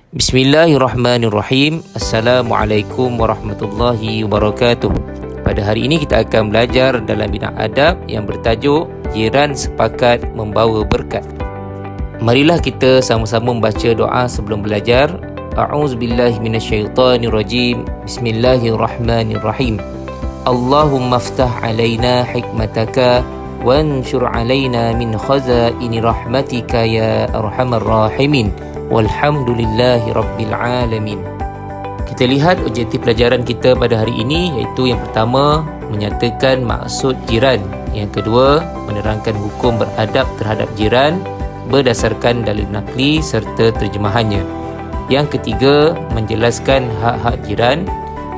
Bismillahirrahmanirrahim. Assalamualaikum warahmatullahi wabarakatuh. Pada hari ini kita akan belajar dalam bidang adab yang bertajuk Jiran Sepakat Membawa Berkat. Marilah kita sama-sama membaca doa sebelum belajar. A'udzubillahi minasyaitonirrajim. Bismillahirrahmanirrahim. Allahumma aftah alaina hikmataka wanshur alaina min khazaini rahmatika ya arhamar rahimin. Walhamdulillahi Rabbil Alamin. Kita lihat objektif pelajaran kita pada hari ini, iaitu yang pertama, menyatakan maksud jiran. Yang kedua, menerangkan hukum beradab terhadap jiran berdasarkan dalil nakli serta terjemahannya. Yang ketiga, menjelaskan hak-hak jiran.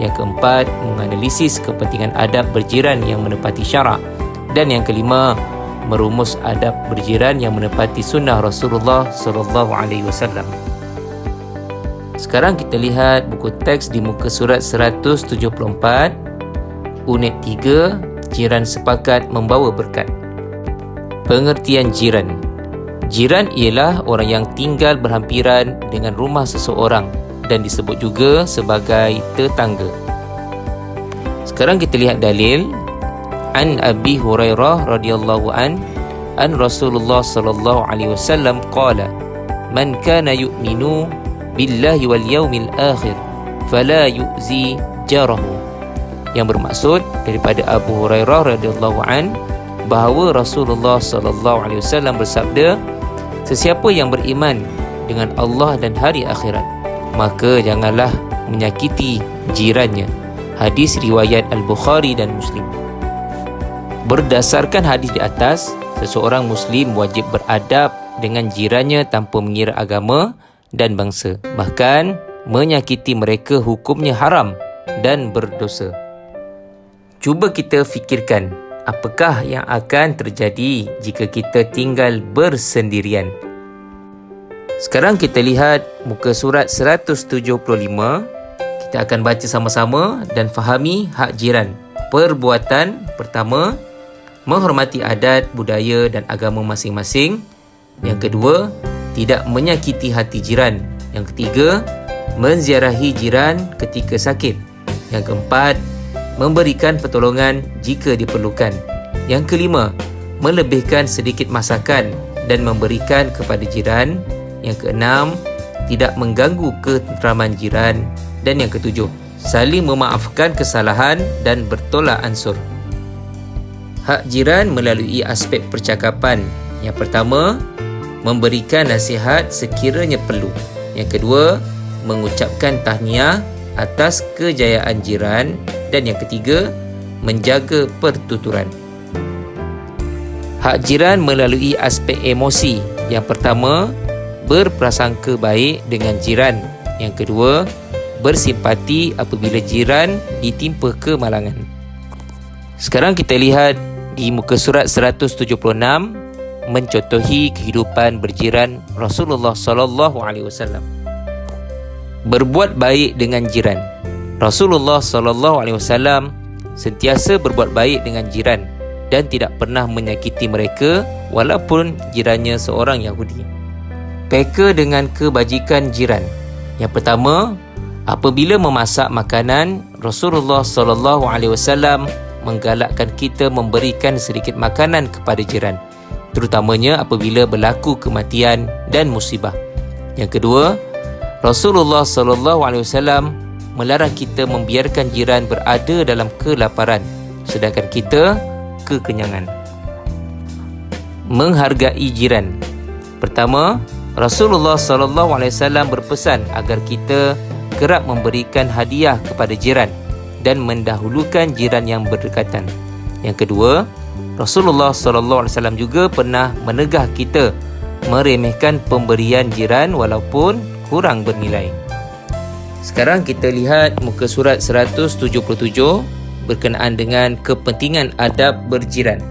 Yang keempat, menganalisis kepentingan adab berjiran yang menepati syarak. Dan yang kelima, merumus adab berjiran yang menepati sunnah Rasulullah SAW. Sekarang kita lihat buku teks di muka surat 174, unit 3, Jiran Sepakat Membawa Berkat. Pengertian jiran. Jiran ialah orang yang tinggal berhampiran dengan rumah seseorang dan disebut juga sebagai tetangga. Sekarang kita lihat dalil. An Abi Hurairah radhiyallahu an Rasulullah sallallahu alaihi wasallam qala man kana yu'minu billahi wal yawmil akhir fala yu'zi jarahu. Yang bermaksud daripada Abu Hurairah radhiyallahu an bahawa Rasulullah sallallahu alaihi wasallam bersabda, sesiapa yang beriman dengan Allah dan hari akhirat, maka janganlah menyakiti jirannya. Hadis riwayat Al-Bukhari dan Muslim. Berdasarkan hadis di atas, seseorang Muslim wajib beradab dengan jirannya tanpa mengira agama dan bangsa. Bahkan, menyakiti mereka hukumnya haram dan berdosa. Cuba kita fikirkan, apakah yang akan terjadi jika kita tinggal bersendirian? Sekarang kita lihat muka surat 175. Kita akan baca sama-sama dan fahami hak jiran. Perbuatan pertama, menghormati adat, budaya dan agama masing-masing. Yang kedua, tidak menyakiti hati jiran. Yang ketiga, menziarahi jiran ketika sakit. Yang keempat, memberikan pertolongan jika diperlukan. Yang kelima, melebihkan sedikit masakan dan memberikan kepada jiran. Yang keenam, tidak mengganggu ketenteraman jiran. Dan yang ketujuh, saling memaafkan kesalahan dan bertolak ansur. Hak jiran melalui aspek percakapan. Yang pertama, memberikan nasihat sekiranya perlu. Yang kedua, mengucapkan tahniah atas kejayaan jiran. Dan yang ketiga, menjaga pertuturan. Hak jiran melalui aspek emosi. Yang pertama, berprasangka baik dengan jiran. Yang kedua, bersimpati apabila jiran ditimpa kemalangan. Sekarang kita lihat di muka surat 176, mencontohi kehidupan berjiran Rasulullah sallallahu alaihi wasallam. Berbuat baik dengan jiran. Rasulullah sallallahu alaihi wasallam sentiasa berbuat baik dengan jiran dan tidak pernah menyakiti mereka walaupun jirannya seorang Yahudi. Peka dengan kebajikan jiran. Yang pertama, apabila memasak makanan, Rasulullah sallallahu alaihi wasallam menggalakkan kita memberikan sedikit makanan kepada jiran, terutamanya apabila berlaku kematian dan musibah. Yang kedua, Rasulullah sallallahu alaihi wasallam melarang kita membiarkan jiran berada dalam kelaparan sedangkan kita kekenyangan. Menghargai jiran. Pertama, Rasulullah sallallahu alaihi wasallam berpesan agar kita kerap memberikan hadiah kepada jiran dan mendahulukan jiran yang berdekatan. Yang kedua, Rasulullah SAW juga pernah menegah kita meremehkan pemberian jiran walaupun kurang bernilai. Sekarang kita lihat muka surat 177 berkenaan dengan kepentingan adab berjiran.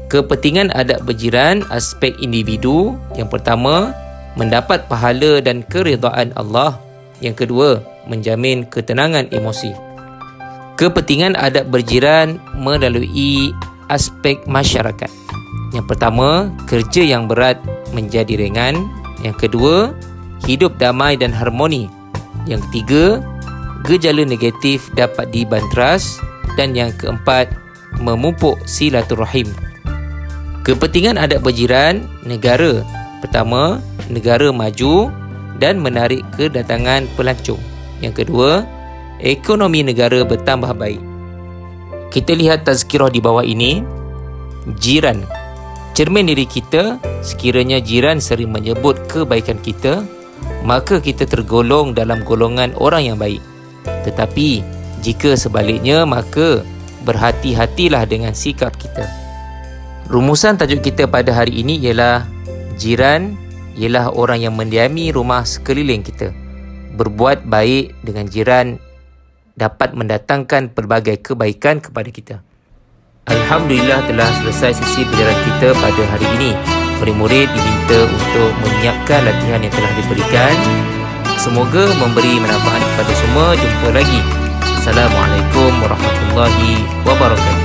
Kepentingan adab berjiran, aspek individu. Yang pertama, mendapat pahala dan keridaan Allah. Yang kedua, menjamin ketenangan emosi. Kepentingan adab berjiran melalui aspek masyarakat. Yang pertama, kerja yang berat menjadi ringan. Yang kedua, hidup damai dan harmoni. Yang ketiga, gejala negatif dapat dibantras. Dan yang keempat, memupuk silaturahim. Kepentingan adab berjiran negara. Pertama, negara maju dan menarik kedatangan pelancong. Yang kedua, ekonomi negara bertambah baik. Kita lihat tazkirah di bawah ini. Jiran, cermin diri kita. Sekiranya jiran sering menyebut kebaikan kita, maka kita tergolong dalam golongan orang yang baik. Tetapi jika sebaliknya, maka berhati-hatilah dengan sikap kita. Rumusan tajuk kita pada hari ini ialah jiran ialah orang yang mendiami rumah sekeliling kita. Berbuat baik dengan jiran dapat mendatangkan pelbagai kebaikan kepada kita. Alhamdulillah telah selesai sesi pelajaran kita pada hari ini. Murid-murid diminta untuk menyiapkan latihan yang telah diberikan. Semoga memberi manfaat kepada semua. Jumpa lagi. Assalamualaikum warahmatullahi wabarakatuh.